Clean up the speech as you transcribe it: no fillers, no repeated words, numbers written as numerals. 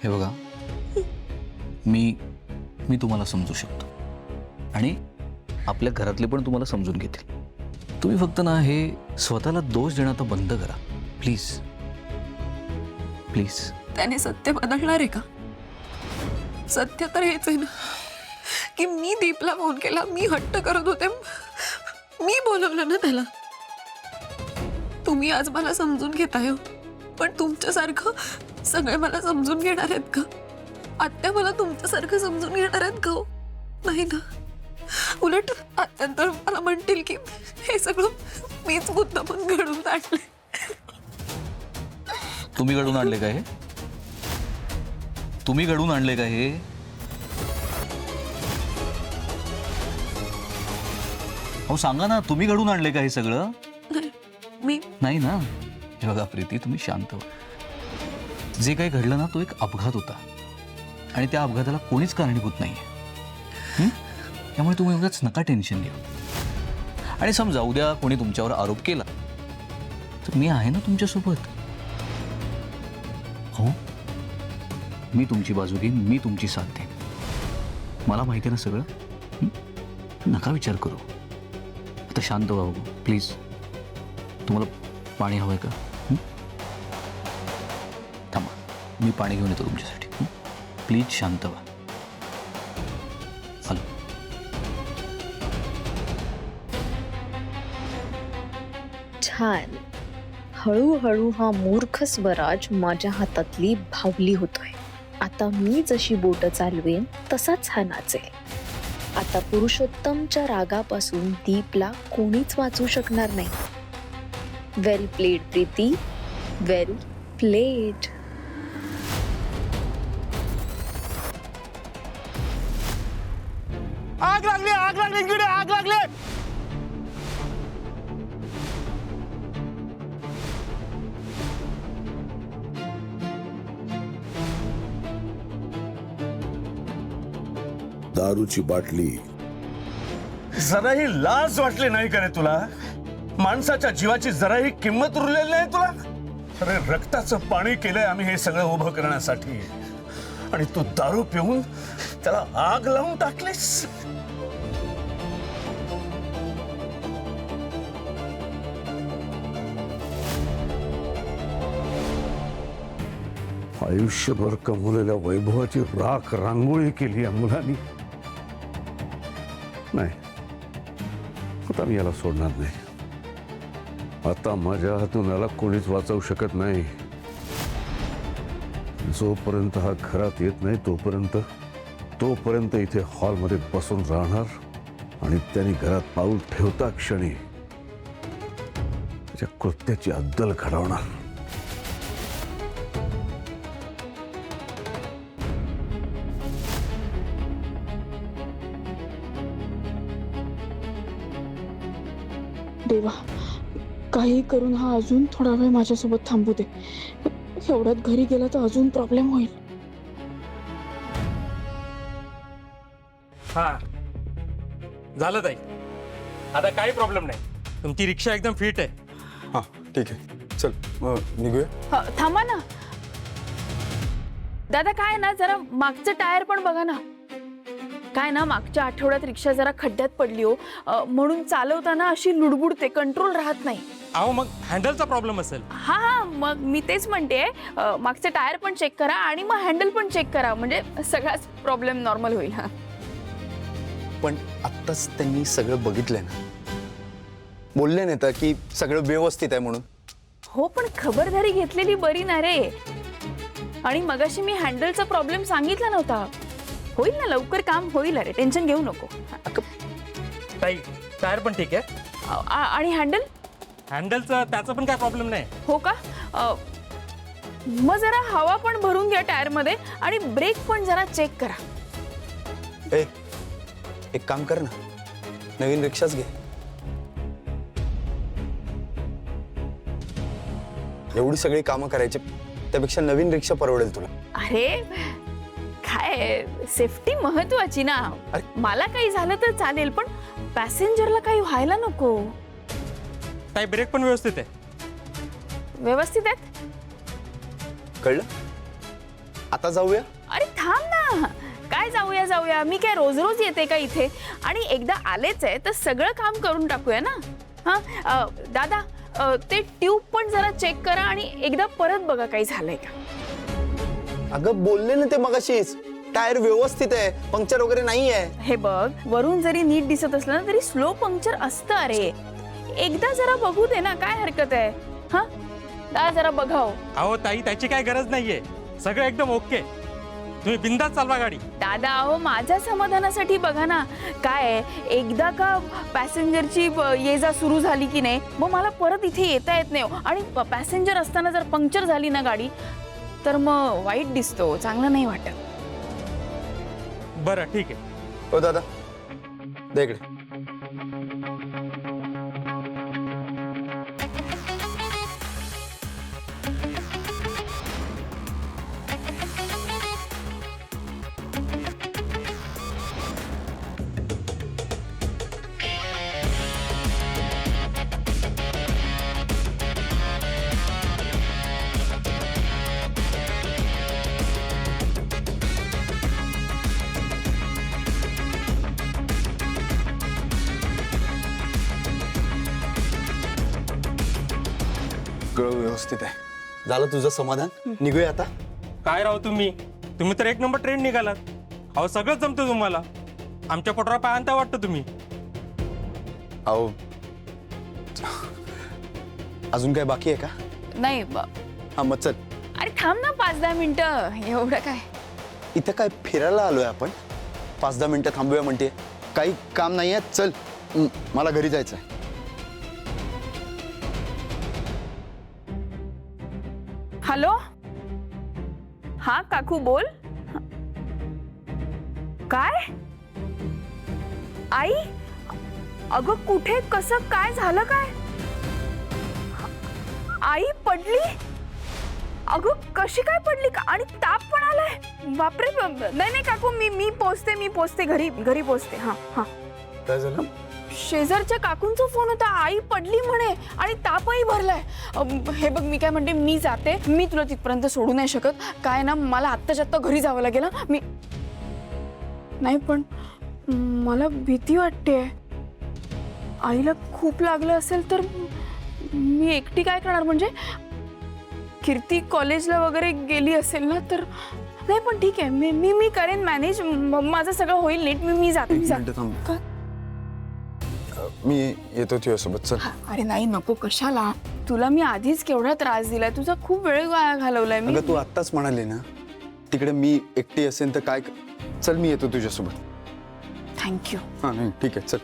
हे बघा, मी तुम्हाला समजू शकतो आणि आपल्या घरातले पण तुम्हाला समजून घेतील. तुम्ही फक्त ना हे स्वतःला दोष देणं आता बंद करा प्लीज प्लीज. त्याने सत्य बदलणार आहे का? सत्य तर हेच आहे ना की मी दीपला फोन केला, मी हट्ट करत होते, मी बोलवलं ना त्याला. तुम्ही आज मला समजून घेताय हो, पण तुमच्यासारखं सगळे मला समजून घेणार आहेत का? आत्या मला तुमच्यासारखं समजून घेणार आहेत का हो? नाही ना. उलट आत्या तर मला म्हणतील की हे सगळं मीच मुद्दामून घडवून आणले. तुम्ही घडून आणले का हे? तुम्ही घडून आणले का हे? अहो सांगा ना, तुम्ही घडून आणले का हे सगळं? मी नाही ना. हे बघा प्रीती, तुम्ही शांत व्हा. जे काही घडलं ना तो एक अपघात होता आणि त्या अपघाताला कोणीच कारणीभूत नाहीये. त्यामुळे तुम्ही उगाच नका टेन्शन घेऊ. आणि समजा उद्या कोणी तुमच्यावर आरोप केला तर मी आहे ना तुमच्यासोबत. हो, मी तुमची बाजू घेईन, मी तुमची साथ देईन. मला माहिती आहे ना सगळं. नका विचार करू. आता शांत व्हा प्लीज. तुम्हाला पाणी हवंय का? थांबा, मी पाणी घेऊन येतो तुमच्यासाठी. प्लीज शांत व्हा. हॅलो. छान. हळूहळू हा मूर्ख स्वराज माझ्या हातातली भावली होतोय. आता मी जशी बोट चालवेन तसाच हा नाचेल. आता पुरुषोत्तमच्या रागापासून दीपला कोणीच वाचू शकणार नाही. वेल प्लेड प्रीती, वेल प्लेड. आग लागली, आग लागली, इकडे आग लागली. दारूची बाटली. जराही लाज वाटली नाही का रे तुला? माणसाच्या जीवाची जराही किंमत उरलेली नाही तुला? अरे रक्ताचं पाणी केलंय आम्ही हे सगळं उभं करण्यासाठी, आणि तू दारू पिऊन त्याला आग लावून टाकलीस. आयुष्यभर कमवलेल्या वैभवाची राख रांगोळी केली या मुलांनी. नाही, आता मी याला सोडणार नाही. आता माझ्या हातून याला कोणीच वाचवू शकत नाही. जोपर्यंत हा घरात येत नाही तोपर्यंत इथे हॉलमध्ये बसून राहणार आणि त्यांनी घरात पाऊल ठेवता क्षणी त्याच्या कृत्याची अद्दल घडवणार. देवा, काही करून हा अजून थोडा वेळ माझ्यासोबत थांबू दे. एवढ्यात घरी गेला तर अजून प्रॉब्लेम होईल. हा झालं ताई, आता काही प्रॉब्लेम नाही. तुमची रिक्षा एकदम फिट आहे. हां ठीक आहे, चल निघूया. थांबा ना दादा. काय ना, जरा मागचं टायर पण बघा ना. काय ना, मागच्या आठवड्यात रिक्षा जरा खड्ड्यात पडली हो, म्हणून चालवताना अशी लुडबुडते, कंट्रोल राहत नाही. अहो मग हँडलचा प्रॉब्लेम असेल. हा हा, मग मी तेच म्हणते, मागचं टायर पण चेक करा आणि मग हँडल पण चेक करा, म्हणजे सगळाच प्रॉब्लेम नॉर्मल होईल. हा पण आत्ताच त्यांनी सगळं बघितलंय ना, बोलले नाही तर की सगळं व्यवस्थित आहे म्हणून. हो, पण खबरदारी घेतलेली बरी ना रे. आणि मगाशी मी हँडलचा प्रॉब्लेम सांगितला नव्हता. होईल ना, लवकर काम होईल. अरे टेन्शन घेऊ नको. ताई टायर पण ठीक आहे. आणि हँडलचं त्याचा पण काय प्रॉब्लेम नाही. हो का? मग जरा हवा पण भरून घ्या टायर मध्ये आणि ब्रेक पण जरा चेक करा. एक काम कर ना, नवीन रिक्षाच घे. एवढी सगळी कामं करायची त्यापेक्षा नवीन रिक्षा परवडेल तुला. अरे काय, सेफ्टी महत्वाची ना. मला काही झालं तर चालेल, पण पॅसेंजरला काही व्हायला नको. ताई ब्रेक पण व्यवस्थित आहे. व्यवस्थित आहेत. कळलं? आता जाऊया? अरे थांब ना, काय जाऊया जाऊया, मी काय रोज रोज येते का इथे? आणि एकदा आलेच आहे तर सगळं काम करून टाकूया ना. हा दादा, ते ट्यूब पण जरा चेक करा आणि एकदा परत बघा काही झालंय का. अगं बोलले ना ते मगाशीच, टायर व्यवस्थित आहे, पंक्चर वगैरे नाही आहे. हे बघ, वरून जरी नीट दिसत असलं ना तरी स्लो पंक्चर असतं. अरे एकदा जरा बघू दे ना, काय हरकत आहे. हा दादा जरा बघाव. अहो ताई, त्याची काय गरज नाहीये, सगळं एकदम ओके. तुम्ही बिंदास चालवा गाडी. दादा अहो, माझ्या समाधानासाठी बघा ना. काय आहे, एकदा का पॅसेंजरची ये जा सुरू झाली की नाही, मग मला परत इथे येता येत नाही. आणि पॅसेंजर असताना जर पंक्चर झाली ना गाडी, तर मग वाईट दिसतो, चांगलं नाही वाटत. बरं ठीक आहे. हो दादा, दे इकडे. सगळं व्यवस्थित आहे. झालं तुझं समाधान? निघूया आता. काय राव तुम्ही तर एक नंबर ट्रेन निघालात. अहो सगळं जमतं तुम्हाला, आमच्या पोटाला पाय आणता वाटतं तुम्ही. अहो अजून काय बाकी आहे का? नाही हा मग चल. अरे थांब ना 5-10 मिनिटं, एवढं काय. इथं काय फिरायला आलोय आपण? 5-10 मिनिटं थांबूया म्हणते. काही काम नाही आहे, चल. मला घरी जायचं आहे. हॅलो, हा काकू बोल. काय आई? अगं कुठे, कसं, काय झालं काय? आई पडली? अगं कशी काय पडली का? आणि ताप पण आलाय? बापरे. नाही नाही काकू, मी पोचते घरी पोचते. हा हा. काय झालं? शेजारच्या काकूंचा फोन होता, आई पडली म्हणे आणि तापही भरलाय. हे बघ, मी काय म्हणते, मी जाते. मी तुला तिथपर्यंत सोडू नाही शकत. काय ना, मला आत्ताच्या आत्ता घरी जावं लागेल. मी नाही, पण मला भीती वाटते. आईला खूप लागलं असेल तर मी एकटी काय करणार? म्हणजे कीर्ती कॉलेजला वगैरे गेली असेल ना तर. नाही पण ठीक आहे, मी करेन मॅनेज. माझं सगळं होईल नीट. मी जाते. थांब, मी येतो तुझ्यासोबत. चल. अरे नाही, नको, कशाला? तुला मी आधीच केवढा त्रास दिलाय, तुझा खूप वेळ वाया घालवलाय मी. अगं तू आत्ताच म्हणाली ना तिकडे मी एकटी असेल तर काय. चल मी येतो तुझ्यासोबत. थँक्यू. हा नाही ठीक आहे, चल.